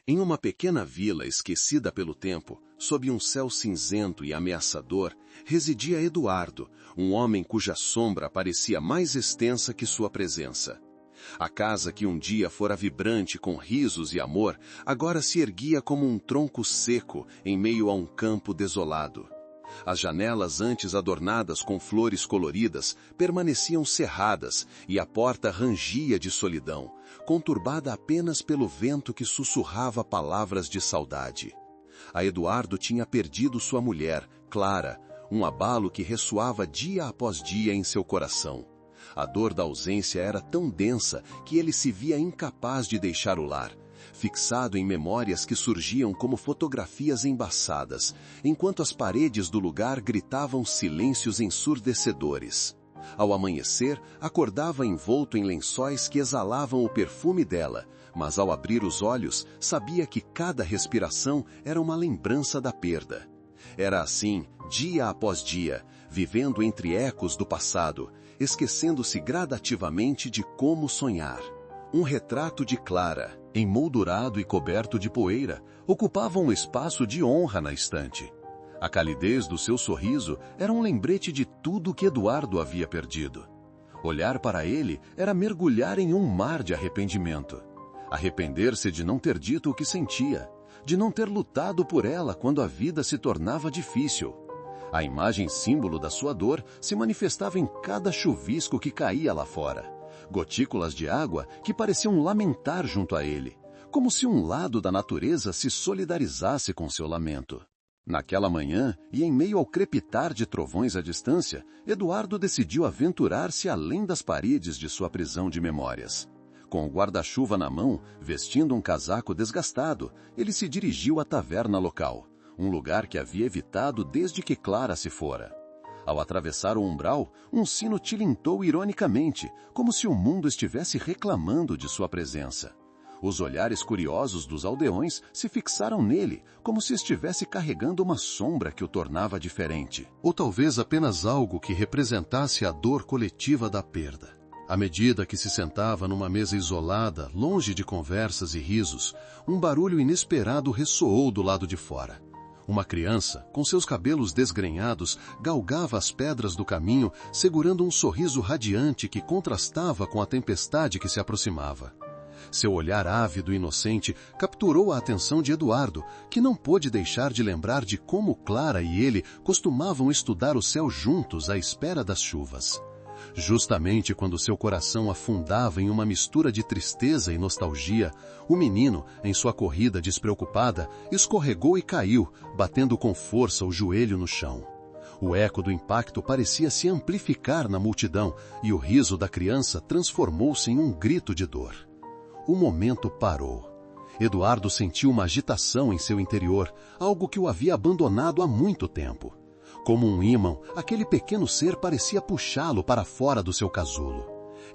Em uma pequena vila esquecida pelo tempo, sob um céu cinzento e ameaçador, residia Eduardo, um homem cuja sombra parecia mais extensa que sua presença. A casa que um dia fora vibrante com risos e amor, agora se erguia como um tronco seco em meio a um campo desolado. As janelas antes adornadas com flores coloridas permaneciam cerradas e a porta rangia de solidão, conturbada apenas pelo vento que sussurrava palavras de saudade. A Eduardo tinha perdido sua mulher, Clara, um abalo que ressoava dia após dia em seu coração. A dor da ausência era tão densa que ele se via incapaz de deixar o lar, fixado em memórias que surgiam como fotografias embaçadas, enquanto as paredes do lugar gritavam silêncios ensurdecedores. Ao amanhecer, acordava envolto em lençóis que exalavam o perfume dela, mas ao abrir os olhos, sabia que cada respiração era uma lembrança da perda. Era assim, dia após dia, vivendo entre ecos do passado, esquecendo-se gradativamente de como sonhar. Um retrato de Clara, emoldurado e coberto de poeira, ocupava um espaço de honra na estante. A calidez do seu sorriso era um lembrete de tudo que Eduardo havia perdido. Olhar para ele era mergulhar em um mar de arrependimento. Arrepender-se de não ter dito o que sentia, de não ter lutado por ela quando a vida se tornava difícil. A imagem símbolo da sua dor se manifestava em cada chuvisco que caía lá fora. Gotículas de água que pareciam lamentar junto a ele, como se um lado da natureza se solidarizasse com seu lamento. Naquela manhã, e em meio ao crepitar de trovões à distância, Eduardo decidiu aventurar-se além das paredes de sua prisão de memórias. Com o guarda-chuva na mão, vestindo um casaco desgastado, ele se dirigiu à taverna local, um lugar que havia evitado desde que Clara se fora. Ao atravessar o umbral, um sino tilintou ironicamente, como se o mundo estivesse reclamando de sua presença. Os olhares curiosos dos aldeões se fixaram nele, como se estivesse carregando uma sombra que o tornava diferente. Ou talvez apenas algo que representasse a dor coletiva da perda. À medida que se sentava numa mesa isolada, longe de conversas e risos, um barulho inesperado ressoou do lado de fora. Uma criança, com seus cabelos desgrenhados, galgava as pedras do caminho, segurando um sorriso radiante que contrastava com a tempestade que se aproximava. Seu olhar ávido e inocente capturou a atenção de Eduardo, que não pôde deixar de lembrar de como Clara e ele costumavam estudar o céu juntos à espera das chuvas. Justamente quando seu coração afundava em uma mistura de tristeza e nostalgia, o menino, em sua corrida despreocupada, escorregou e caiu, batendo com força o joelho no chão. O eco do impacto parecia se amplificar na multidão e o riso da criança transformou-se em um grito de dor. O momento parou. Eduardo sentiu uma agitação em seu interior, algo que o havia abandonado há muito tempo. Como um ímã, aquele pequeno ser parecia puxá-lo para fora do seu casulo.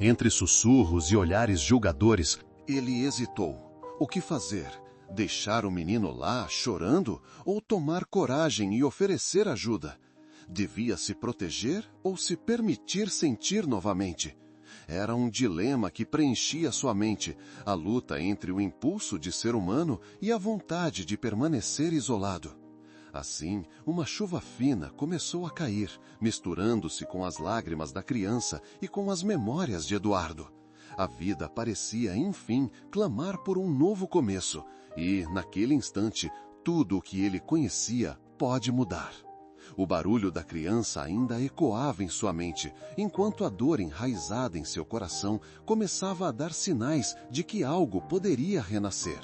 Entre sussurros e olhares julgadores, ele hesitou. O que fazer? Deixar o menino lá, chorando, ou tomar coragem e oferecer ajuda? Devia se proteger ou se permitir sentir novamente? Era um dilema que preenchia sua mente, a luta entre o impulso de ser humano e a vontade de permanecer isolado. Assim, uma chuva fina começou a cair, misturando-se com as lágrimas da criança e com as memórias de Eduardo. A vida parecia, enfim, clamar por um novo começo, e, naquele instante, tudo o que ele conhecia pode mudar. O barulho da criança ainda ecoava em sua mente, enquanto a dor enraizada em seu coração começava a dar sinais de que algo poderia renascer.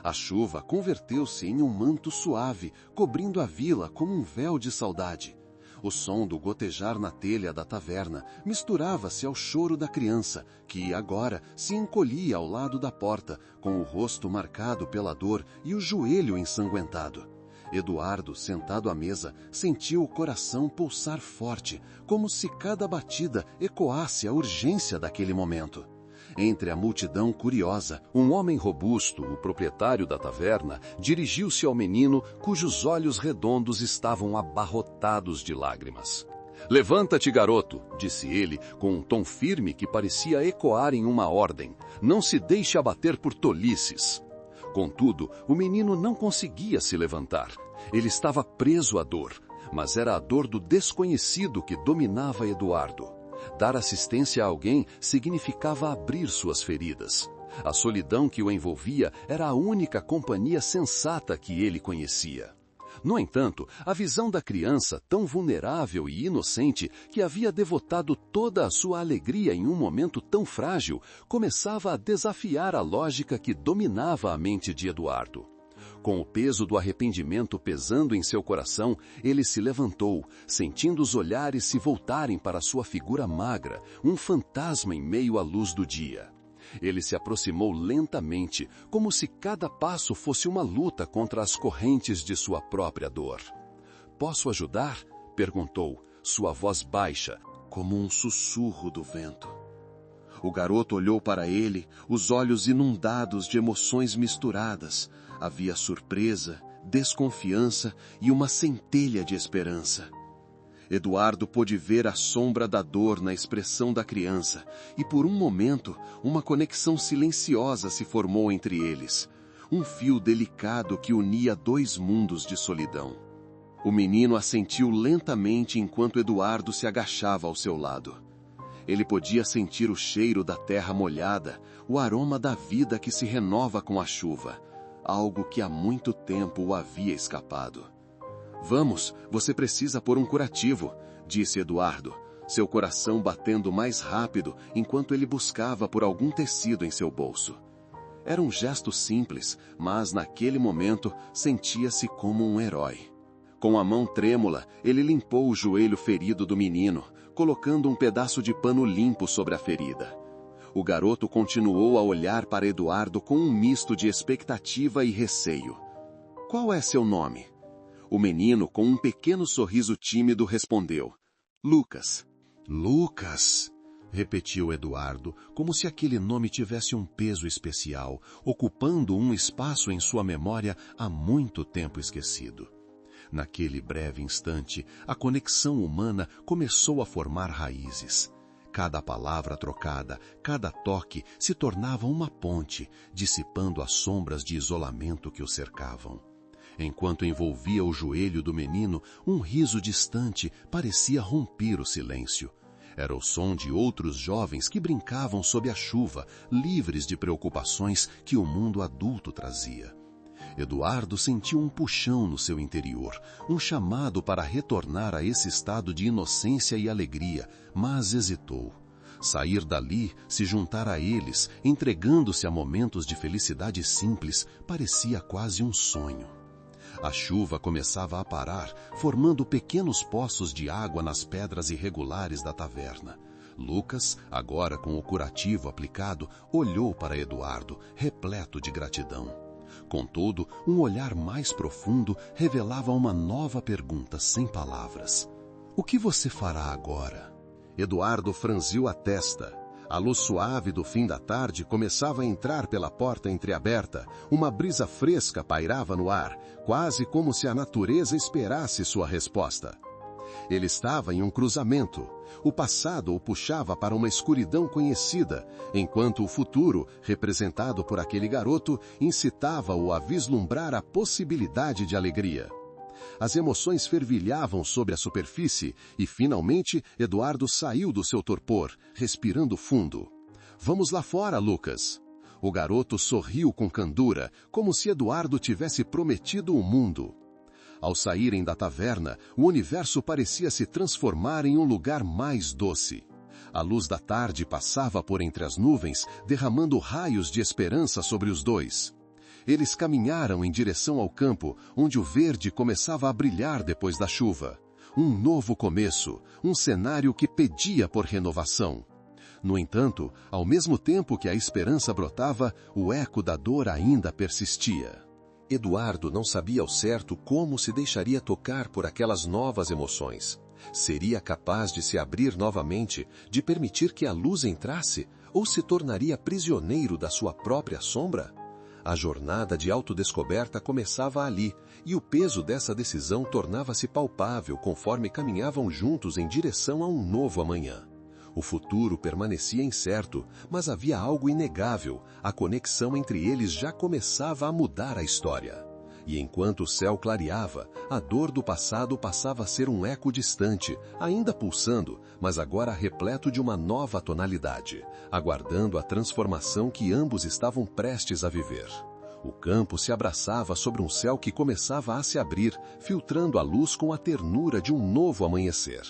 A chuva converteu-se em um manto suave, cobrindo a vila como um véu de saudade. O som do gotejar na telha da taverna misturava-se ao choro da criança, que agora se encolhia ao lado da porta, com o rosto marcado pela dor e o joelho ensanguentado. Eduardo, sentado à mesa, sentiu o coração pulsar forte, como se cada batida ecoasse a urgência daquele momento. Entre a multidão curiosa, um homem robusto, o proprietário da taverna, dirigiu-se ao menino cujos olhos redondos estavam abarrotados de lágrimas. "Levanta-te, garoto", disse ele, com um tom firme que parecia ecoar em uma ordem. "Não se deixe abater por tolices." Contudo, o menino não conseguia se levantar. Ele estava preso à dor, mas era a dor do desconhecido que dominava Eduardo. Dar assistência a alguém significava abrir suas feridas. A solidão que o envolvia era a única companhia sensata que ele conhecia. No entanto, a visão da criança, tão vulnerável e inocente, que havia devotado toda a sua alegria em um momento tão frágil, começava a desafiar a lógica que dominava a mente de Eduardo. Com o peso do arrependimento pesando em seu coração, ele se levantou, sentindo os olhares se voltarem para sua figura magra, um fantasma em meio à luz do dia. Ele se aproximou lentamente, como se cada passo fosse uma luta contra as correntes de sua própria dor. "Posso ajudar?" perguntou, sua voz baixa, como um sussurro do vento. O garoto olhou para ele, os olhos inundados de emoções misturadas. Havia surpresa, desconfiança e uma centelha de esperança. Eduardo pôde ver a sombra da dor na expressão da criança, e por um momento, uma conexão silenciosa se formou entre eles. Um fio delicado que unia dois mundos de solidão. O menino assentiu lentamente enquanto Eduardo se agachava ao seu lado. Ele podia sentir o cheiro da terra molhada, o aroma da vida que se renova com a chuva, algo que há muito tempo o havia escapado. "Vamos, você precisa pôr um curativo", disse Eduardo, seu coração batendo mais rápido enquanto ele buscava por algum tecido em seu bolso. Era um gesto simples, mas naquele momento sentia-se como um herói. Com a mão trêmula, ele limpou o joelho ferido do menino, colocando um pedaço de pano limpo sobre a ferida. O garoto continuou a olhar para Eduardo com um misto de expectativa e receio. "Qual é seu nome?" O menino, com um pequeno sorriso tímido, respondeu: "Lucas." "Lucas", repetiu Eduardo, como se aquele nome tivesse um peso especial, ocupando um espaço em sua memória há muito tempo esquecido. Naquele breve instante, a conexão humana começou a formar raízes. Cada palavra trocada, cada toque se tornava uma ponte, dissipando as sombras de isolamento que o cercavam. Enquanto envolvia o joelho do menino, um riso distante parecia romper o silêncio. Era o som de outros jovens que brincavam sob a chuva, livres de preocupações que o mundo adulto trazia. Eduardo sentiu um puxão no seu interior, um chamado para retornar a esse estado de inocência e alegria, mas hesitou. Sair dali, se juntar a eles, entregando-se a momentos de felicidade simples, parecia quase um sonho. A chuva começava a parar, formando pequenos poços de água nas pedras irregulares da taverna. Lucas, agora com o curativo aplicado, olhou para Eduardo, repleto de gratidão. Contudo, um olhar mais profundo revelava uma nova pergunta sem palavras. "O que você fará agora?" Eduardo franziu a testa. A luz suave do fim da tarde começava a entrar pela porta entreaberta. Uma brisa fresca pairava no ar, quase como se a natureza esperasse sua resposta. Ele estava em um cruzamento. O passado o puxava para uma escuridão conhecida, enquanto o futuro, representado por aquele garoto, incitava-o a vislumbrar a possibilidade de alegria. As emoções fervilhavam sobre a superfície e, finalmente, Eduardo saiu do seu torpor, respirando fundo. "Vamos lá fora, Lucas." O garoto sorriu com candura, como se Eduardo tivesse prometido o mundo. Ao saírem da taverna, o universo parecia se transformar em um lugar mais doce. A luz da tarde passava por entre as nuvens, derramando raios de esperança sobre os dois. Eles caminharam em direção ao campo, onde o verde começava a brilhar depois da chuva. Um novo começo, um cenário que pedia por renovação. No entanto, ao mesmo tempo que a esperança brotava, o eco da dor ainda persistia. Eduardo não sabia ao certo como se deixaria tocar por aquelas novas emoções. Seria capaz de se abrir novamente, de permitir que a luz entrasse, ou se tornaria prisioneiro da sua própria sombra? A jornada de autodescoberta começava ali, e o peso dessa decisão tornava-se palpável conforme caminhavam juntos em direção a um novo amanhã. O futuro permanecia incerto, mas havia algo inegável. A conexão entre eles já começava a mudar a história. E enquanto o céu clareava, a dor do passado passava a ser um eco distante, ainda pulsando, mas agora repleto de uma nova tonalidade, aguardando a transformação que ambos estavam prestes a viver. O campo se abraçava sobre um céu que começava a se abrir, filtrando a luz com a ternura de um novo amanhecer.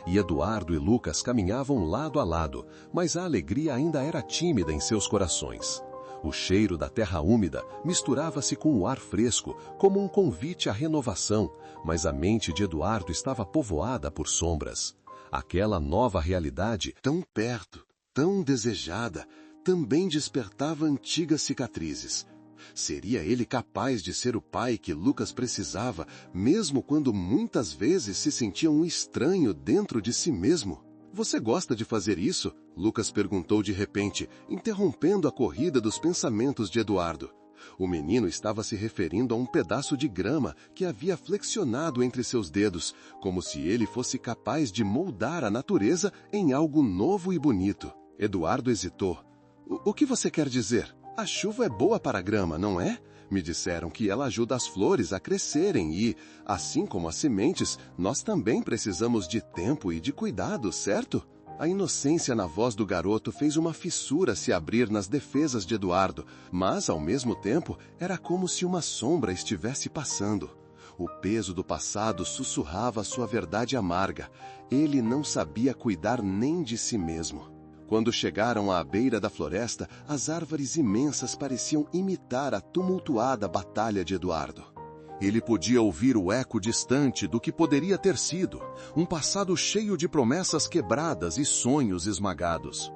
E Eduardo e Lucas caminhavam lado a lado, mas a alegria ainda era tímida em seus corações. O cheiro da terra úmida misturava-se com o ar fresco, como um convite à renovação, mas a mente de Eduardo estava povoada por sombras. Aquela nova realidade, tão perto, tão desejada, também despertava antigas cicatrizes. Seria ele capaz de ser o pai que Lucas precisava, mesmo quando muitas vezes se sentia um estranho dentro de si mesmo? Você gosta de fazer isso? Lucas perguntou de repente, interrompendo a corrida dos pensamentos de Eduardo. O menino estava se referindo a um pedaço de grama que havia flexionado entre seus dedos, como se ele fosse capaz de moldar a natureza em algo novo e bonito. Eduardo hesitou. O que você quer dizer? A chuva é boa para a grama, não é? Me disseram que ela ajuda as flores a crescerem e, assim como as sementes, nós também precisamos de tempo e de cuidado, certo? A inocência na voz do garoto fez uma fissura se abrir nas defesas de Eduardo, mas, ao mesmo tempo, era como se uma sombra estivesse passando. O peso do passado sussurrava sua verdade amarga. Ele não sabia cuidar nem de si mesmo. Quando chegaram à beira da floresta, as árvores imensas pareciam imitar a tumultuada batalha de Eduardo. Ele podia ouvir o eco distante do que poderia ter sido, um passado cheio de promessas quebradas e sonhos esmagados.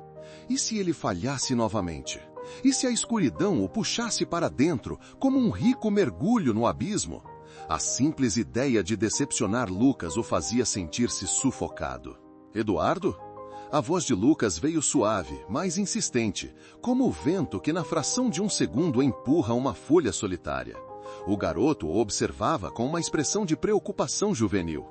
E se ele falhasse novamente? E se a escuridão o puxasse para dentro, como um rico mergulho no abismo? A simples ideia de decepcionar Lucas o fazia sentir-se sufocado. Eduardo? A voz de Lucas veio suave, mas insistente, como o vento que na fração de um segundo empurra uma folha solitária. O garoto o observava com uma expressão de preocupação juvenil.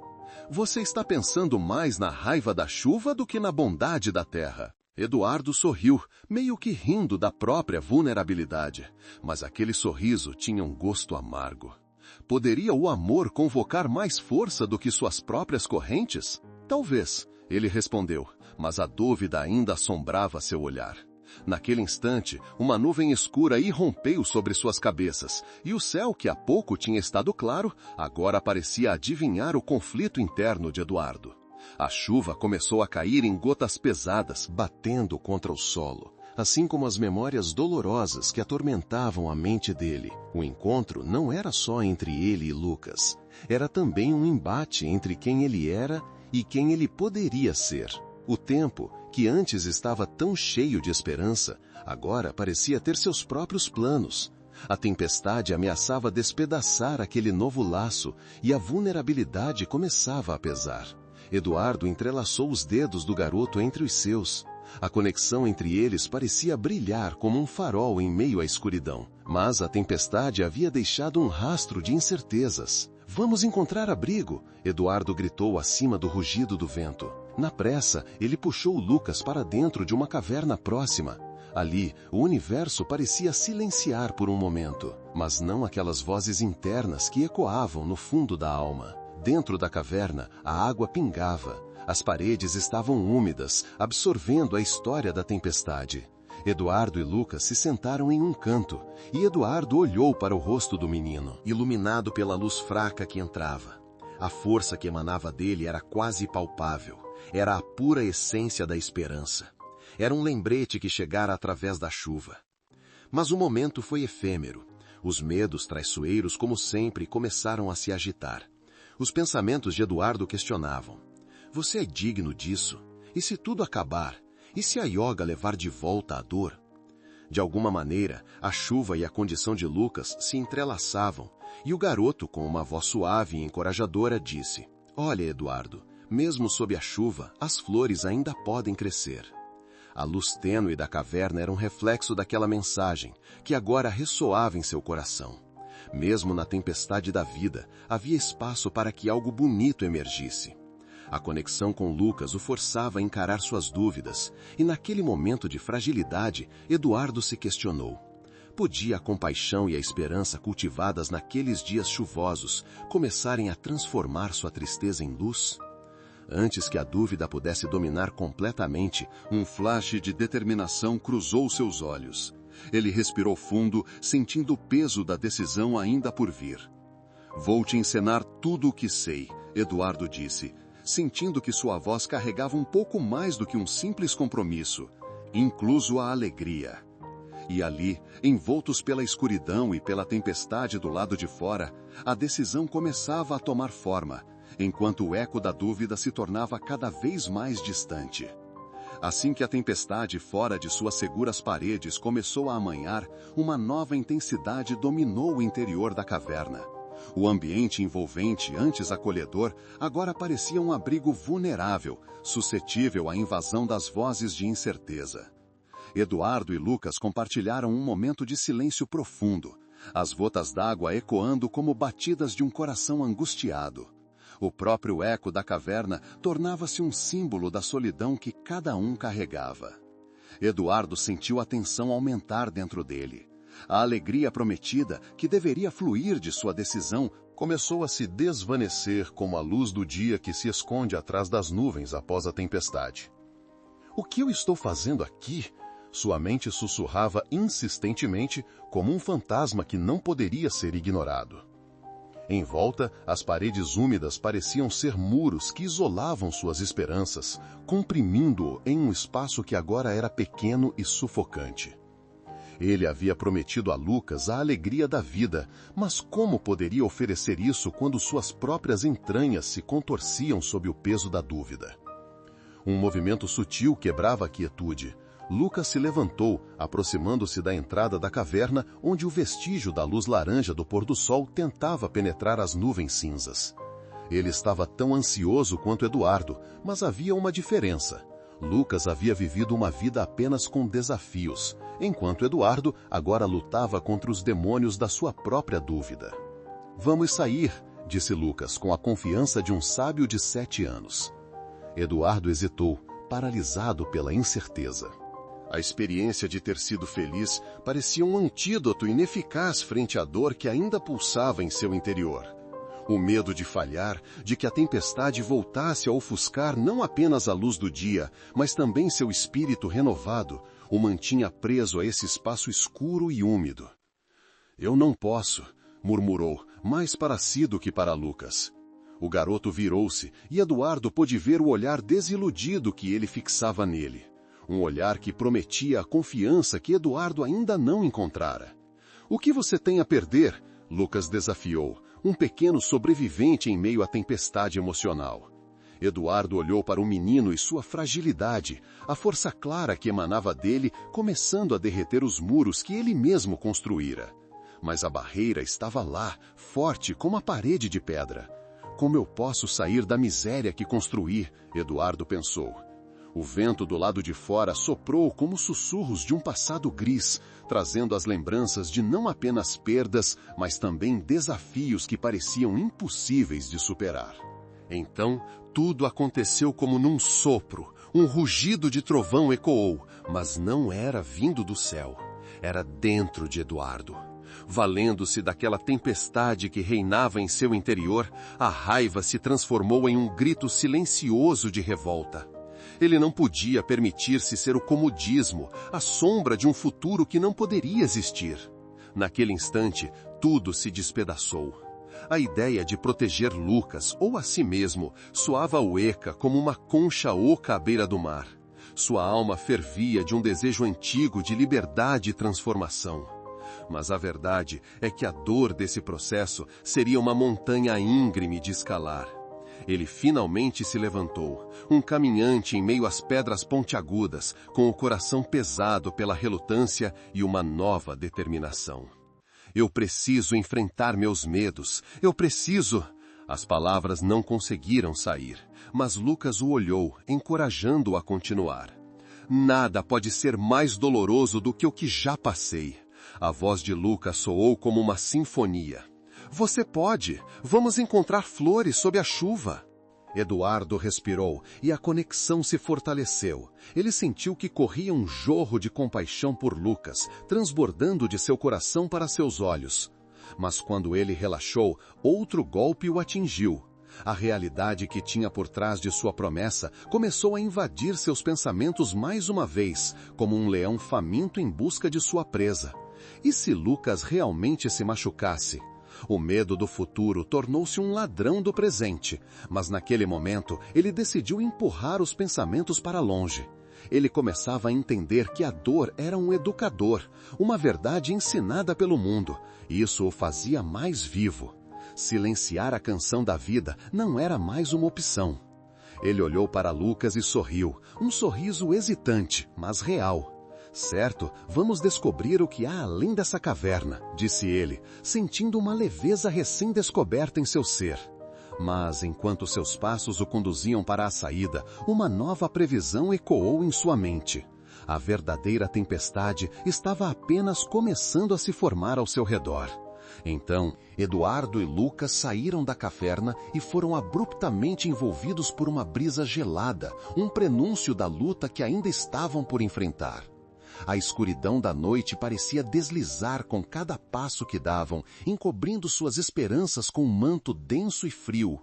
Você está pensando mais na raiva da chuva do que na bondade da terra. Eduardo sorriu, meio que rindo da própria vulnerabilidade, mas aquele sorriso tinha um gosto amargo. Poderia o amor convocar mais força do que suas próprias correntes? Talvez. Ele respondeu, mas a dúvida ainda assombrava seu olhar. Naquele instante, uma nuvem escura irrompeu sobre suas cabeças, e o céu, que há pouco tinha estado claro, agora parecia adivinhar o conflito interno de Eduardo. A chuva começou a cair em gotas pesadas, batendo contra o solo, assim como as memórias dolorosas que atormentavam a mente dele. O encontro não era só entre ele e Lucas, era também um embate entre quem ele era e quem ele poderia ser. O tempo, que antes estava tão cheio de esperança, agora parecia ter seus próprios planos. A tempestade ameaçava despedaçar aquele novo laço e a vulnerabilidade começava a pesar. Eduardo entrelaçou os dedos do garoto entre os seus. A conexão entre eles parecia brilhar como um farol em meio à escuridão. Mas a tempestade havia deixado um rastro de incertezas. Vamos encontrar abrigo, Eduardo gritou acima do rugido do vento. Na pressa, ele puxou Lucas para dentro de uma caverna próxima. Ali, o universo parecia silenciar por um momento, mas não aquelas vozes internas que ecoavam no fundo da alma. Dentro da caverna, a água pingava. As paredes estavam úmidas, absorvendo a história da tempestade. Eduardo e Lucas se sentaram em um canto, e Eduardo olhou para o rosto do menino, iluminado pela luz fraca que entrava. A força que emanava dele era quase palpável. Era a pura essência da esperança. Era um lembrete que chegara através da chuva. Mas o momento foi efêmero. Os medos traiçoeiros, como sempre, começaram a se agitar. Os pensamentos de Eduardo questionavam. Você é digno disso? E se tudo acabar? E se a yoga levar de volta a dor? De alguma maneira, a chuva e a condição de Lucas se entrelaçavam, e o garoto, com uma voz suave e encorajadora, disse, Olha, Eduardo, mesmo sob a chuva, as flores ainda podem crescer. A luz tênue da caverna era um reflexo daquela mensagem, que agora ressoava em seu coração. Mesmo na tempestade da vida, havia espaço para que algo bonito emergisse. A conexão com Lucas o forçava a encarar suas dúvidas, e naquele momento de fragilidade, Eduardo se questionou. Podia a compaixão e a esperança cultivadas naqueles dias chuvosos começarem a transformar sua tristeza em luz? Antes que a dúvida pudesse dominar completamente, um flash de determinação cruzou seus olhos. Ele respirou fundo, sentindo o peso da decisão ainda por vir. "Vou te ensinar tudo o que sei", Eduardo disse, sentindo que sua voz carregava um pouco mais do que um simples compromisso, incluso a alegria. E ali, envoltos pela escuridão e pela tempestade do lado de fora, a decisão começava a tomar forma, enquanto o eco da dúvida se tornava cada vez mais distante. Assim que a tempestade fora de suas seguras paredes começou a amanhar, uma nova intensidade dominou o interior da caverna. O ambiente envolvente, antes acolhedor, agora parecia um abrigo vulnerável, suscetível à invasão das vozes de incerteza. Eduardo e Lucas compartilharam um momento de silêncio profundo, as gotas d'água ecoando como batidas de um coração angustiado. O próprio eco da caverna tornava-se um símbolo da solidão que cada um carregava. Eduardo sentiu a tensão aumentar dentro dele. A alegria prometida, que deveria fluir de sua decisão, começou a se desvanecer como a luz do dia que se esconde atrás das nuvens após a tempestade. "O que eu estou fazendo aqui?" Sua mente sussurrava insistentemente, como um fantasma que não poderia ser ignorado. Em volta, as paredes úmidas pareciam ser muros que isolavam suas esperanças, comprimindo-o em um espaço que agora era pequeno e sufocante. Ele havia prometido a Lucas a alegria da vida, mas como poderia oferecer isso quando suas próprias entranhas se contorciam sob o peso da dúvida? Um movimento sutil quebrava a quietude. Lucas se levantou, aproximando-se da entrada da caverna, onde o vestígio da luz laranja do pôr-do-sol tentava penetrar as nuvens cinzas. Ele estava tão ansioso quanto Eduardo, mas havia uma diferença. Lucas havia vivido uma vida apenas com desafios, enquanto Eduardo agora lutava contra os demônios da sua própria dúvida. "Vamos sair", disse Lucas com a confiança de um sábio de 7 anos. Eduardo hesitou, paralisado pela incerteza. A experiência de ter sido feliz parecia um antídoto ineficaz frente à dor que ainda pulsava em seu interior. O medo de falhar, de que a tempestade voltasse a ofuscar não apenas a luz do dia, mas também seu espírito renovado, o mantinha preso a esse espaço escuro e úmido. "Eu não posso", murmurou, mais para si do que para Lucas. O garoto virou-se e Eduardo pôde ver o olhar desiludido que ele fixava nele. Um olhar que prometia a confiança que Eduardo ainda não encontrara. "O que você tem a perder?", Lucas desafiou, um pequeno sobrevivente em meio à tempestade emocional. Eduardo olhou para o menino e sua fragilidade, a força clara que emanava dele, começando a derreter os muros que ele mesmo construíra. Mas a barreira estava lá, forte como a parede de pedra. "Como eu posso sair da miséria que construí?", Eduardo pensou. O vento do lado de fora soprou como sussurros de um passado gris, trazendo as lembranças de não apenas perdas, mas também desafios que pareciam impossíveis de superar. Então, tudo aconteceu como num sopro. Um rugido de trovão ecoou, mas não era vindo do céu. Era dentro de Eduardo. Valendo-se daquela tempestade que reinava em seu interior, a raiva se transformou em um grito silencioso de revolta. Ele não podia permitir-se ser o comodismo, a sombra de um futuro que não poderia existir. Naquele instante, tudo se despedaçou. A ideia de proteger Lucas, ou a si mesmo, soava oca como uma concha oca à beira do mar. Sua alma fervia de um desejo antigo de liberdade e transformação. Mas a verdade é que a dor desse processo seria uma montanha íngreme de escalar. Ele finalmente se levantou, um caminhante em meio às pedras pontiagudas, com o coração pesado pela relutância e uma nova determinação. "Eu preciso enfrentar meus medos. Eu preciso..." As palavras não conseguiram sair, mas Lucas o olhou, encorajando-o a continuar. "Nada pode ser mais doloroso do que o que já passei." A voz de Lucas soou como uma sinfonia. "Você pode! Vamos encontrar flores sob a chuva!" Eduardo respirou e a conexão se fortaleceu. Ele sentiu que corria um jorro de compaixão por Lucas, transbordando de seu coração para seus olhos. Mas quando ele relaxou, outro golpe o atingiu. A realidade que tinha por trás de sua promessa começou a invadir seus pensamentos mais uma vez, como um leão faminto em busca de sua presa. E se Lucas realmente se machucasse? O medo do futuro tornou-se um ladrão do presente, mas naquele momento ele decidiu empurrar os pensamentos para longe. Ele começava a entender que a dor era um educador, uma verdade ensinada pelo mundo, e isso o fazia mais vivo. Silenciar a canção da vida não era mais uma opção. Ele olhou para Lucas e sorriu, um sorriso hesitante, mas real. Certo, vamos descobrir o que há além dessa caverna, disse ele, sentindo uma leveza recém-descoberta em seu ser. Mas, enquanto seus passos o conduziam para a saída, uma nova previsão ecoou em sua mente. A verdadeira tempestade estava apenas começando a se formar ao seu redor. Então, Eduardo e Lucas saíram da caverna e foram abruptamente envolvidos por uma brisa gelada, um prenúncio da luta que ainda estavam por enfrentar. A escuridão da noite parecia deslizar com cada passo que davam, encobrindo suas esperanças com um manto denso e frio.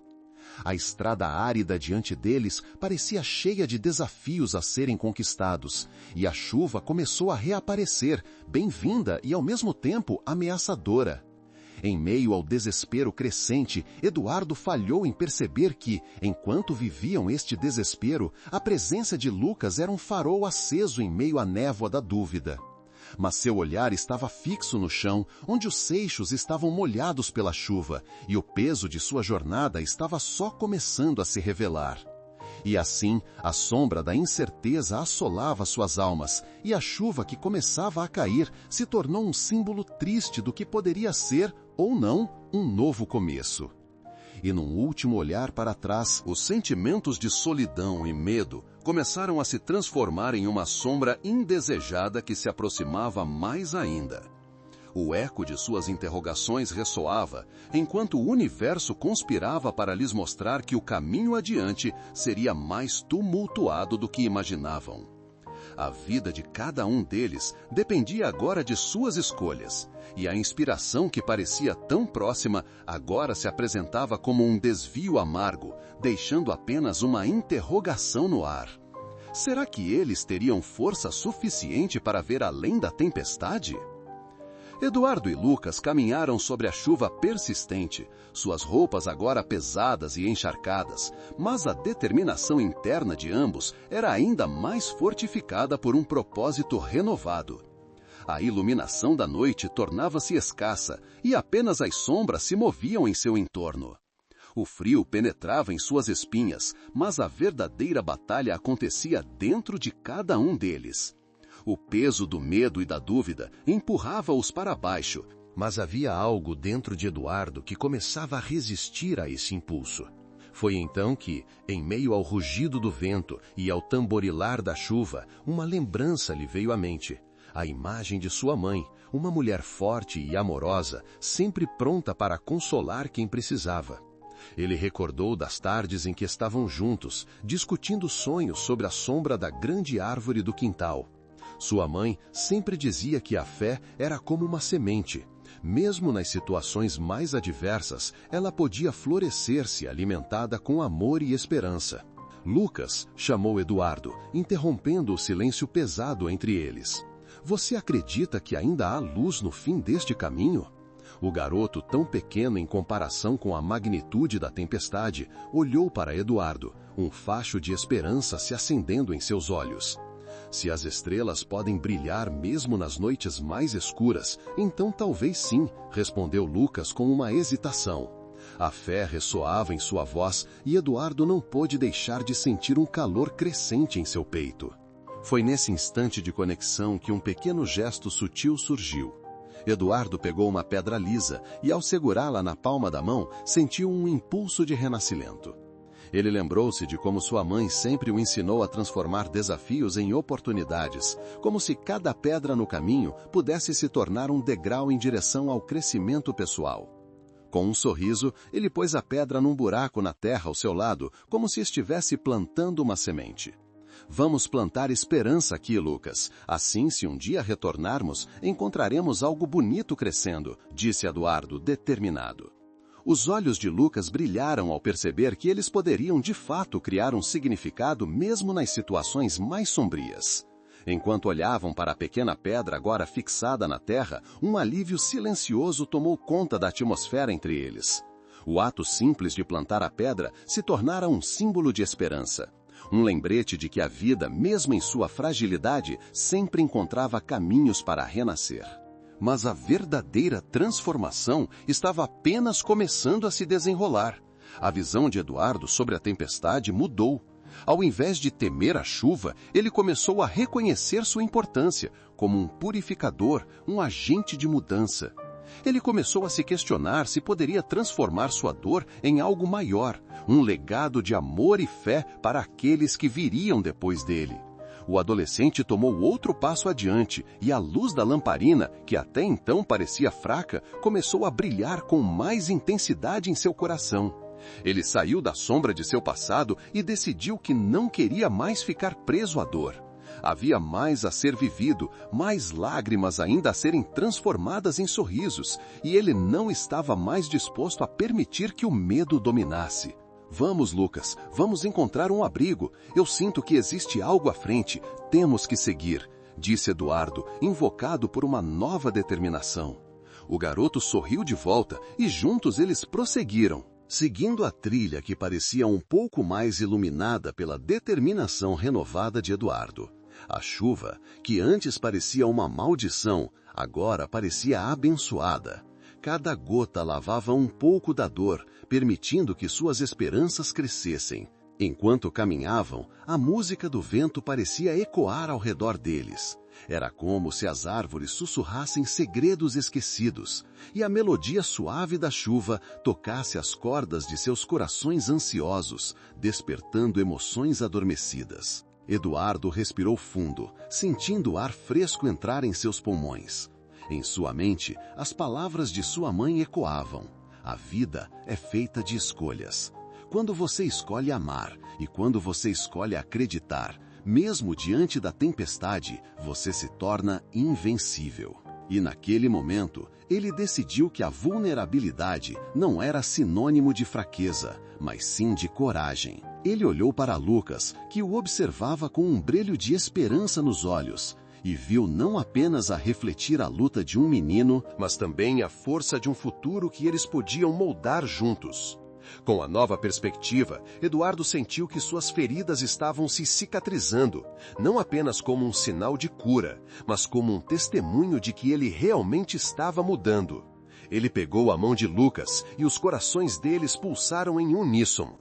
A estrada árida diante deles parecia cheia de desafios a serem conquistados, e a chuva começou a reaparecer, bem-vinda e ao mesmo tempo ameaçadora. Em meio ao desespero crescente, Eduardo falhou em perceber que, enquanto viviam este desespero, a presença de Lucas era um farol aceso em meio à névoa da dúvida. Mas seu olhar estava fixo no chão, onde os seixos estavam molhados pela chuva, e o peso de sua jornada estava só começando a se revelar. E assim, a sombra da incerteza assolava suas almas, e a chuva que começava a cair se tornou um símbolo triste do que poderia ser, ou não, um novo começo. E num último olhar para trás, os sentimentos de solidão e medo começaram a se transformar em uma sombra indesejada que se aproximava mais ainda. O eco de suas interrogações ressoava, enquanto o universo conspirava para lhes mostrar que o caminho adiante seria mais tumultuado do que imaginavam. A vida de cada um deles dependia agora de suas escolhas, e a inspiração que parecia tão próxima agora se apresentava como um desvio amargo, deixando apenas uma interrogação no ar. Será que eles teriam força suficiente para ver além da tempestade? Eduardo e Lucas caminharam sobre a chuva persistente, suas roupas agora pesadas e encharcadas, mas a determinação interna de ambos era ainda mais fortificada por um propósito renovado. A iluminação da noite tornava-se escassa e apenas as sombras se moviam em seu entorno. O frio penetrava em suas espinhas, mas a verdadeira batalha acontecia dentro de cada um deles. O peso do medo e da dúvida empurrava-os para baixo, mas havia algo dentro de Eduardo que começava a resistir a esse impulso. Foi então que, em meio ao rugido do vento e ao tamborilar da chuva, uma lembrança lhe veio à mente. A imagem de sua mãe, uma mulher forte e amorosa, sempre pronta para consolar quem precisava. Ele recordou das tardes em que estavam juntos, discutindo sonhos sobre a sombra da grande árvore do quintal. Sua mãe sempre dizia que a fé era como uma semente. Mesmo nas situações mais adversas, ela podia florescer se alimentada com amor e esperança. Lucas chamou Eduardo, interrompendo o silêncio pesado entre eles. Você acredita que ainda há luz no fim deste caminho? O garoto, tão pequeno em comparação com a magnitude da tempestade, olhou para Eduardo, um facho de esperança se acendendo em seus olhos. Se as estrelas podem brilhar mesmo nas noites mais escuras, então talvez sim, respondeu Lucas com uma hesitação. A fé ressoava em sua voz e Eduardo não pôde deixar de sentir um calor crescente em seu peito. Foi nesse instante de conexão que um pequeno gesto sutil surgiu. Eduardo pegou uma pedra lisa e, ao segurá-la na palma da mão, sentiu um impulso de renascimento. Ele lembrou-se de como sua mãe sempre o ensinou a transformar desafios em oportunidades, como se cada pedra no caminho pudesse se tornar um degrau em direção ao crescimento pessoal. Com um sorriso, ele pôs a pedra num buraco na terra ao seu lado, como se estivesse plantando uma semente. Vamos plantar esperança aqui, Lucas. Assim, se um dia retornarmos, encontraremos algo bonito crescendo, disse Eduardo, determinado. Os olhos de Lucas brilharam ao perceber que eles poderiam de fato criar um significado mesmo nas situações mais sombrias. Enquanto olhavam para a pequena pedra agora fixada na terra, um alívio silencioso tomou conta da atmosfera entre eles. O ato simples de plantar a pedra se tornara um símbolo de esperança. Um lembrete de que a vida, mesmo em sua fragilidade, sempre encontrava caminhos para renascer. Mas a verdadeira transformação estava apenas começando a se desenrolar. A visão de Eduardo sobre a tempestade mudou. Ao invés de temer a chuva, ele começou a reconhecer sua importância como um purificador, um agente de mudança. Ele começou a se questionar se poderia transformar sua dor em algo maior, um legado de amor e fé para aqueles que viriam depois dele. O adolescente tomou outro passo adiante e a luz da lamparina, que até então parecia fraca, começou a brilhar com mais intensidade em seu coração. Ele saiu da sombra de seu passado e decidiu que não queria mais ficar preso à dor. Havia mais a ser vivido, mais lágrimas ainda a serem transformadas em sorrisos, e ele não estava mais disposto a permitir que o medo dominasse. Vamos, Lucas, vamos encontrar um abrigo. Eu sinto que existe algo à frente. Temos que seguir, disse Eduardo, invocado por uma nova determinação. O garoto sorriu de volta e juntos eles prosseguiram, seguindo a trilha que parecia um pouco mais iluminada pela determinação renovada de Eduardo. A chuva, que antes parecia uma maldição, agora parecia abençoada. Cada gota lavava um pouco da dor, permitindo que suas esperanças crescessem. Enquanto caminhavam, a música do vento parecia ecoar ao redor deles. Era como se as árvores sussurrassem segredos esquecidos, e a melodia suave da chuva tocasse as cordas de seus corações ansiosos, despertando emoções adormecidas. Eduardo respirou fundo, sentindo o ar fresco entrar em seus pulmões. Em sua mente, as palavras de sua mãe ecoavam. A vida é feita de escolhas. Quando você escolhe amar e quando você escolhe acreditar, mesmo diante da tempestade, você se torna invencível. E naquele momento, ele decidiu que a vulnerabilidade não era sinônimo de fraqueza, mas sim de coragem. Ele olhou para Lucas, que o observava com um brilho de esperança nos olhos, e viu não apenas a refletir a luta de um menino, mas também a força de um futuro que eles podiam moldar juntos. Com a nova perspectiva, Eduardo sentiu que suas feridas estavam se cicatrizando, não apenas como um sinal de cura, mas como um testemunho de que ele realmente estava mudando. Ele pegou a mão de Lucas e os corações deles pulsaram em uníssono.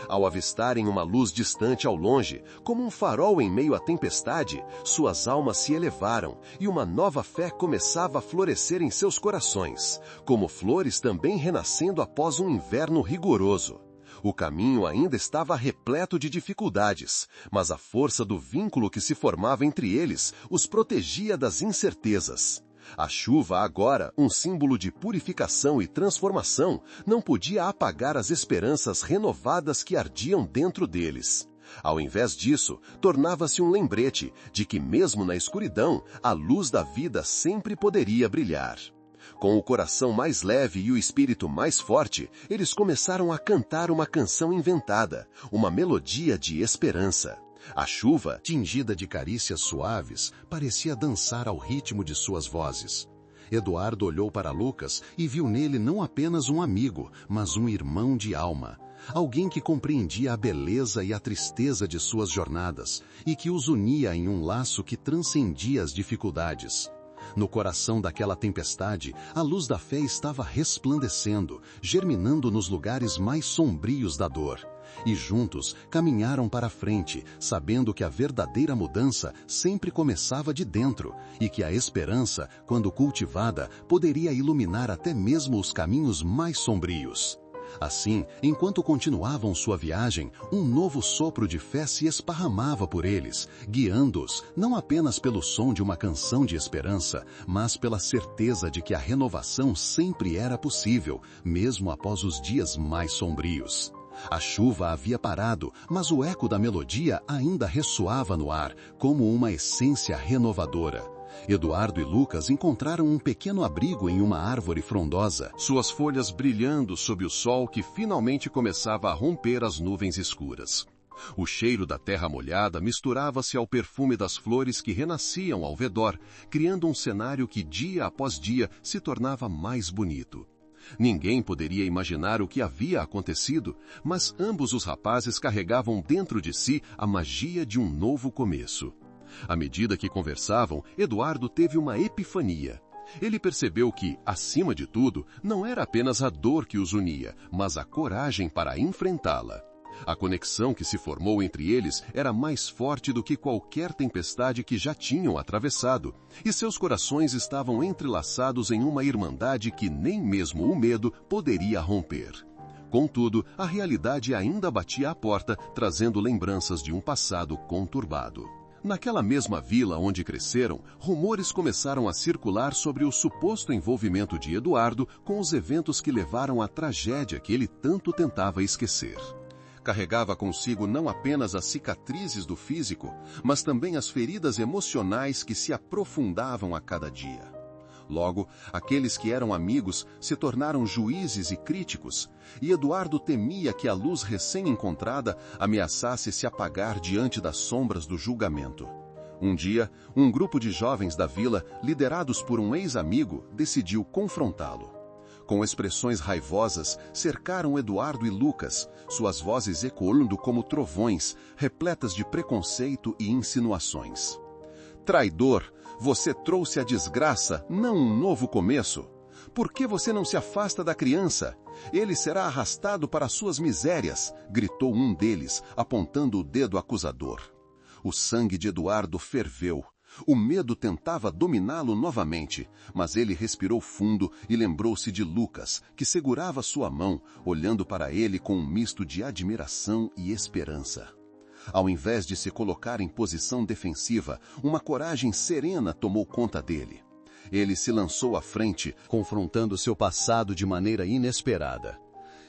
Ao avistarem uma luz distante ao longe, como um farol em meio à tempestade, suas almas se elevaram e uma nova fé começava a florescer em seus corações, como flores também renascendo após um inverno rigoroso. O caminho ainda estava repleto de dificuldades, mas a força do vínculo que se formava entre eles os protegia das incertezas. A chuva agora, um símbolo de purificação e transformação, não podia apagar as esperanças renovadas que ardiam dentro deles. Ao invés disso, tornava-se um lembrete de que mesmo na escuridão, a luz da vida sempre poderia brilhar. Com o coração mais leve e o espírito mais forte, eles começaram a cantar uma canção inventada, uma melodia de esperança. A chuva, tingida de carícias suaves, parecia dançar ao ritmo de suas vozes. Eduardo olhou para Lucas e viu nele não apenas um amigo, mas um irmão de alma. Alguém que compreendia a beleza e a tristeza de suas jornadas e que os unia em um laço que transcendia as dificuldades. No coração daquela tempestade, a luz da fé estava resplandecendo, germinando nos lugares mais sombrios da dor. E juntos caminharam para a frente, sabendo que a verdadeira mudança sempre começava de dentro e que a esperança, quando cultivada, poderia iluminar até mesmo os caminhos mais sombrios. Assim, enquanto continuavam sua viagem, um novo sopro de fé se esparramava por eles, guiando-os não apenas pelo som de uma canção de esperança, mas pela certeza de que a renovação sempre era possível, mesmo após os dias mais sombrios. A chuva havia parado, mas o eco da melodia ainda ressoava no ar, como uma essência renovadora. Eduardo e Lucas encontraram um pequeno abrigo em uma árvore frondosa, suas folhas brilhando sob o sol que finalmente começava a romper as nuvens escuras. O cheiro da terra molhada misturava-se ao perfume das flores que renasciam ao redor, criando um cenário que dia após dia se tornava mais bonito. Ninguém poderia imaginar o que havia acontecido, mas ambos os rapazes carregavam dentro de si a magia de um novo começo. À medida que conversavam, Eduardo teve uma epifania. Ele percebeu que, acima de tudo, não era apenas a dor que os unia, mas a coragem para enfrentá-la. A conexão que se formou entre eles era mais forte do que qualquer tempestade que já tinham atravessado, e seus corações estavam entrelaçados em uma irmandade que nem mesmo o medo poderia romper. Contudo, a realidade ainda batia à porta, trazendo lembranças de um passado conturbado. Naquela mesma vila onde cresceram, rumores começaram a circular sobre o suposto envolvimento de Eduardo com os eventos que levaram à tragédia que ele tanto tentava esquecer. Carregava consigo não apenas as cicatrizes do físico, mas também as feridas emocionais que se aprofundavam a cada dia. Logo, aqueles que eram amigos se tornaram juízes e críticos, e Eduardo temia que a luz recém-encontrada ameaçasse se apagar diante das sombras do julgamento. Um dia, um grupo de jovens da vila, liderados por um ex-amigo, decidiu confrontá-lo. Com expressões raivosas, cercaram Eduardo e Lucas, suas vozes ecoando como trovões, repletas de preconceito e insinuações. Traidor, você trouxe a desgraça, não um novo começo. Por que você não se afasta da criança? Ele será arrastado para suas misérias, gritou um deles, apontando o dedo acusador. O sangue de Eduardo ferveu. O medo tentava dominá-lo novamente, mas ele respirou fundo e lembrou-se de Lucas, que segurava sua mão, olhando para ele com um misto de admiração e esperança. Ao invés de se colocar em posição defensiva, uma coragem serena tomou conta dele. Ele se lançou à frente, confrontando seu passado de maneira inesperada.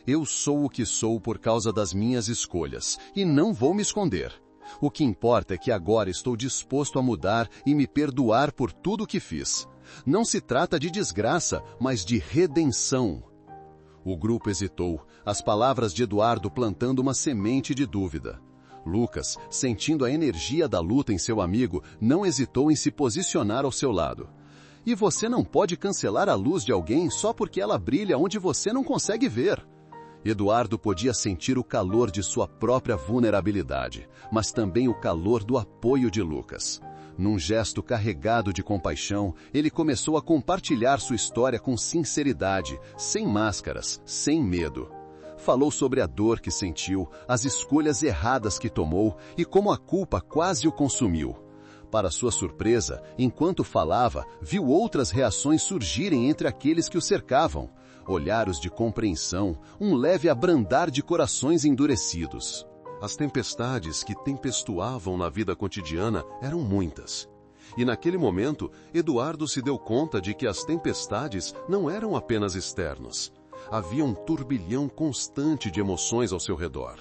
Eu sou o que sou por causa das minhas escolhas, e não vou me esconder. O que importa é que agora estou disposto a mudar e me perdoar por tudo o que fiz. Não se trata de desgraça, mas de redenção. O grupo hesitou, as palavras de Eduardo plantando uma semente de dúvida. Lucas, sentindo a energia da luta em seu amigo, não hesitou em se posicionar ao seu lado. E você não pode cancelar a luz de alguém só porque ela brilha onde você não consegue ver. Eduardo podia sentir o calor de sua própria vulnerabilidade, mas também o calor do apoio de Lucas. Num gesto carregado de compaixão, ele começou a compartilhar sua história com sinceridade, sem máscaras, sem medo. Falou sobre a dor que sentiu, as escolhas erradas que tomou e como a culpa quase o consumiu. Para sua surpresa, enquanto falava, viu outras reações surgirem entre aqueles que o cercavam. Olhares de compreensão, um leve abrandar de corações endurecidos. As tempestades que tempestuavam na vida cotidiana eram muitas. E naquele momento, Eduardo se deu conta de que as tempestades não eram apenas externas. Havia um turbilhão constante de emoções ao seu redor.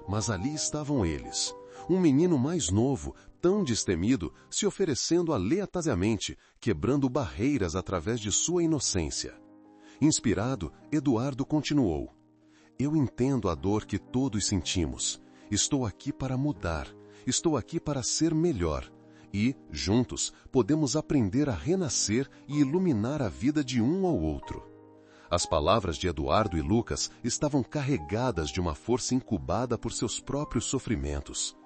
Mas ali estavam eles. Um menino mais novo, tão destemido, se oferecendo aleatoriamente, quebrando barreiras através de sua inocência. Inspirado, Eduardo continuou. Eu entendo a dor que todos sentimos. Estou aqui para mudar. Estou aqui para ser melhor. E, juntos, podemos aprender a renascer e iluminar a vida de um ao outro. As palavras de Eduardo e Lucas estavam carregadas de uma força incubada por seus próprios sofrimentos.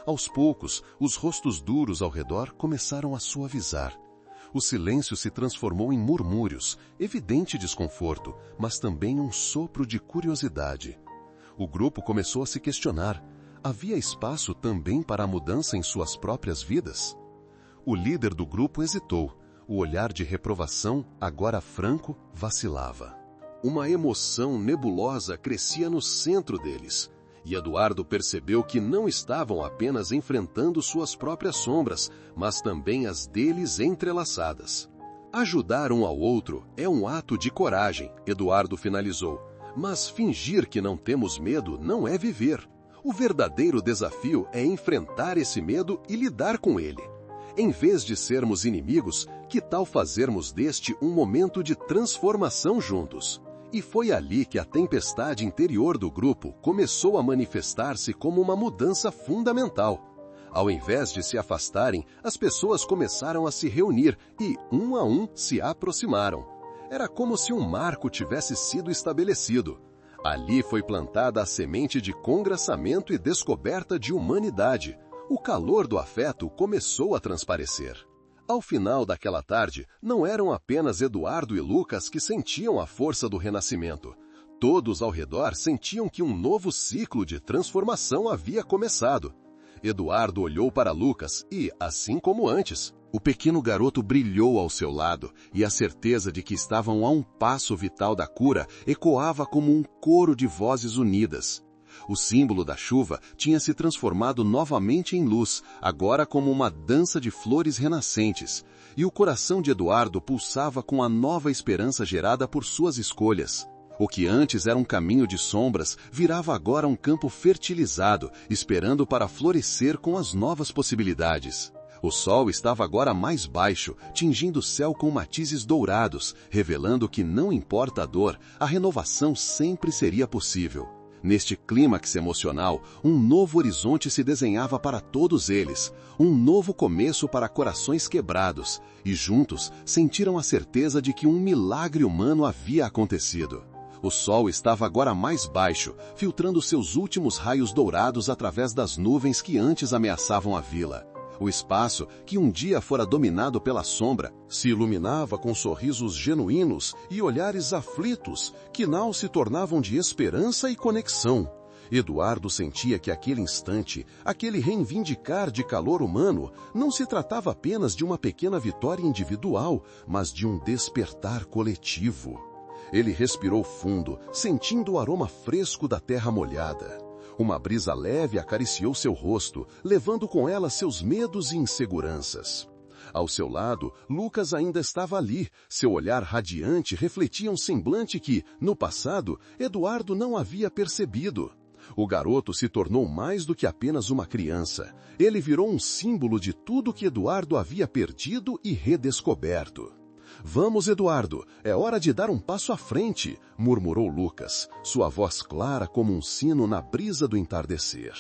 Aos poucos, os rostos duros ao redor começaram a suavizar. O silêncio se transformou em murmúrios, evidente desconforto, mas também um sopro de curiosidade. O grupo começou a se questionar. Havia espaço também para a mudança em suas próprias vidas? O líder do grupo hesitou. O olhar de reprovação, agora franco, vacilava. Uma emoção nebulosa crescia no centro deles, e Eduardo percebeu que não estavam apenas enfrentando suas próprias sombras, mas também as deles entrelaçadas. Ajudar um ao outro é um ato de coragem, Eduardo finalizou, mas fingir que não temos medo não é viver. O verdadeiro desafio é enfrentar esse medo e lidar com ele. Em vez de sermos inimigos, que tal fazermos deste um momento de transformação juntos? E foi ali que a tempestade interior do grupo começou a manifestar-se como uma mudança fundamental. Ao invés de se afastarem, as pessoas começaram a se reunir e, um a um, se aproximaram. Era como se um marco tivesse sido estabelecido. Ali foi plantada a semente de congraçamento e descoberta de humanidade. O calor do afeto começou a transparecer. Ao final daquela tarde, não eram apenas Eduardo e Lucas que sentiam a força do renascimento. Todos ao redor sentiam que um novo ciclo de transformação havia começado. Eduardo olhou para Lucas e, assim como antes, o pequeno garoto brilhou ao seu lado e a certeza de que estavam a um passo vital da cura ecoava como um coro de vozes unidas. O símbolo da chuva tinha se transformado novamente em luz, agora como uma dança de flores renascentes, e o coração de Eduardo pulsava com a nova esperança gerada por suas escolhas. O que antes era um caminho de sombras virava agora um campo fertilizado, esperando para florescer com as novas possibilidades. O sol estava agora mais baixo, tingindo o céu com matizes dourados, revelando que não importa a dor, a renovação sempre seria possível. Neste clímax emocional, um novo horizonte se desenhava para todos eles, um novo começo para corações quebrados, e juntos sentiram a certeza de que um milagre humano havia acontecido. O sol estava agora mais baixo, filtrando seus últimos raios dourados através das nuvens que antes ameaçavam a vila. O espaço, que um dia fora dominado pela sombra, se iluminava com sorrisos genuínos e olhares aflitos, que não se tornavam de esperança e conexão. Eduardo sentia que aquele instante, aquele reivindicar de calor humano, não se tratava apenas de uma pequena vitória individual, mas de um despertar coletivo. Ele respirou fundo, sentindo o aroma fresco da terra molhada. Uma brisa leve acariciou seu rosto, levando com ela seus medos e inseguranças. Ao seu lado, Lucas ainda estava ali. Seu olhar radiante refletia um semblante que, no passado, Eduardo não havia percebido. O garoto se tornou mais do que apenas uma criança. Ele virou um símbolo de tudo que Eduardo havia perdido e redescoberto. "Vamos, Eduardo, é hora de dar um passo à frente", murmurou Lucas, sua voz clara como um sino na brisa do entardecer.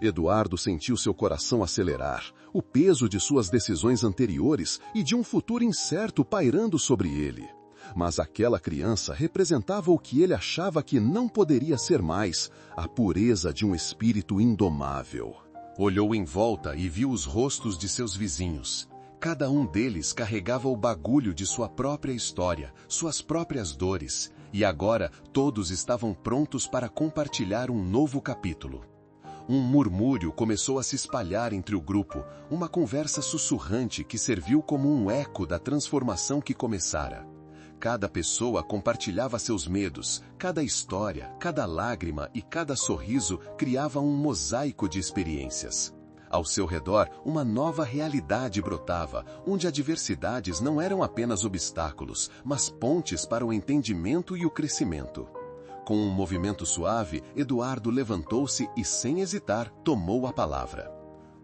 Eduardo sentiu seu coração acelerar, o peso de suas decisões anteriores e de um futuro incerto pairando sobre ele. Mas aquela criança representava o que ele achava que não poderia ser mais, a pureza de um espírito indomável. Olhou em volta e viu os rostos de seus vizinhos. Cada um deles carregava o bagulho de sua própria história, suas próprias dores, e agora todos estavam prontos para compartilhar um novo capítulo. Um murmúrio começou a se espalhar entre o grupo, uma conversa sussurrante que serviu como um eco da transformação que começara. Cada pessoa compartilhava seus medos, cada história, cada lágrima e cada sorriso criava um mosaico de experiências. Ao seu redor, uma nova realidade brotava, onde adversidades não eram apenas obstáculos, mas pontes para o entendimento e o crescimento. Com um movimento suave, Eduardo levantou-se e, sem hesitar, tomou a palavra.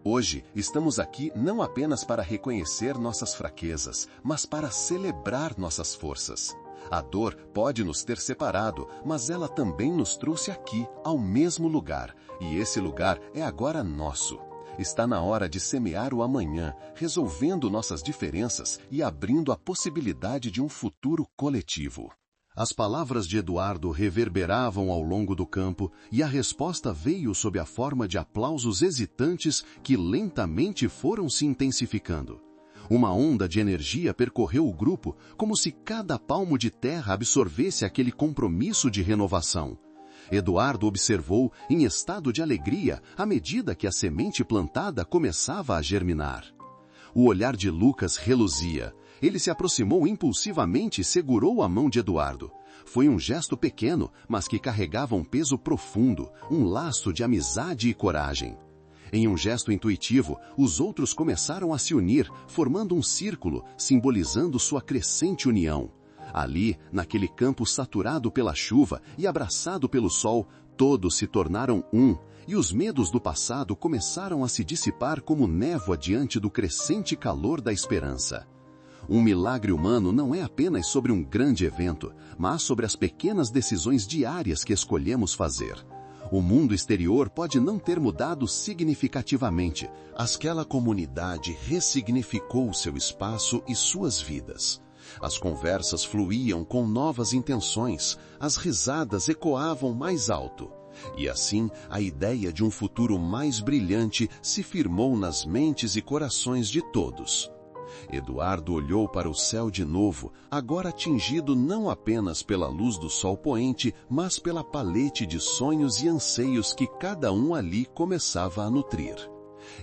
Hoje, estamos aqui não apenas para reconhecer nossas fraquezas, mas para celebrar nossas forças. A dor pode nos ter separado, mas ela também nos trouxe aqui, ao mesmo lugar, e esse lugar é agora nosso. Está na hora de semear o amanhã, resolvendo nossas diferenças e abrindo a possibilidade de um futuro coletivo. As palavras de Eduardo reverberavam ao longo do campo e a resposta veio sob a forma de aplausos hesitantes que lentamente foram se intensificando. Uma onda de energia percorreu o grupo como se cada palmo de terra absorvesse aquele compromisso de renovação. Eduardo observou, em estado de alegria, à medida que a semente plantada começava a germinar. O olhar de Lucas reluzia. Ele se aproximou impulsivamente e segurou a mão de Eduardo. Foi um gesto pequeno, mas que carregava um peso profundo, um laço de amizade e coragem. Em um gesto intuitivo, os outros começaram a se unir, formando um círculo, simbolizando sua crescente união. Ali, naquele campo saturado pela chuva e abraçado pelo sol, todos se tornaram um, e os medos do passado começaram a se dissipar como névoa diante do crescente calor da esperança. Um milagre humano não é apenas sobre um grande evento, mas sobre as pequenas decisões diárias que escolhemos fazer. O mundo exterior pode não ter mudado significativamente. Aquela comunidade ressignificou seu espaço e suas vidas. As conversas fluíam com novas intenções, as risadas ecoavam mais alto. E assim, a ideia de um futuro mais brilhante se firmou nas mentes e corações de todos. Eduardo olhou para o céu de novo, agora atingido não apenas pela luz do sol poente, mas pela palete de sonhos e anseios que cada um ali começava a nutrir.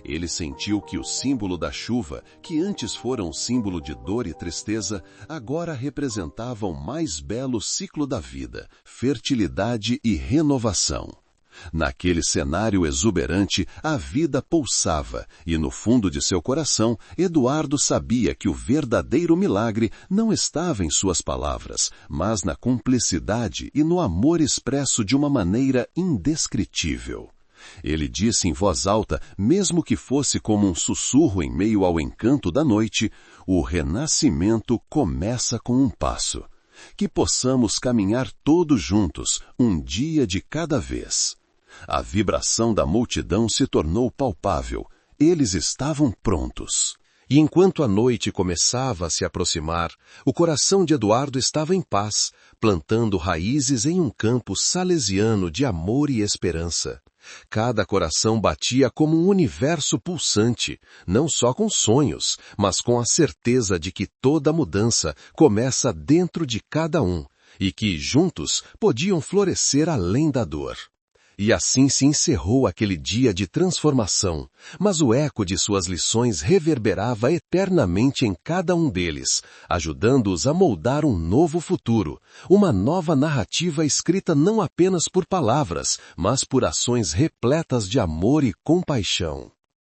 Ele sentiu que o símbolo da chuva, que antes fora um símbolo de dor e tristeza, agora representava o mais belo ciclo da vida, fertilidade e renovação. Naquele cenário exuberante, a vida pulsava, e no fundo de seu coração, Eduardo sabia que o verdadeiro milagre não estava em suas palavras, mas na cumplicidade e no amor expresso de uma maneira indescritível. Ele disse em voz alta, mesmo que fosse como um sussurro em meio ao encanto da noite, o renascimento começa com um passo. Que possamos caminhar todos juntos, um dia de cada vez. A vibração da multidão se tornou palpável. Eles estavam prontos. E enquanto a noite começava a se aproximar, o coração de Eduardo estava em paz, plantando raízes em um campo salesiano de amor e esperança. Cada coração batia como um universo pulsante, não só com sonhos, mas com a certeza de que toda mudança começa dentro de cada um, e que, juntos, podiam florescer além da dor. E assim se encerrou aquele dia de transformação, mas o eco de suas lições reverberava eternamente em cada um deles, ajudando-os a moldar um novo futuro, uma nova narrativa escrita não apenas por palavras, mas por ações repletas de amor e compaixão.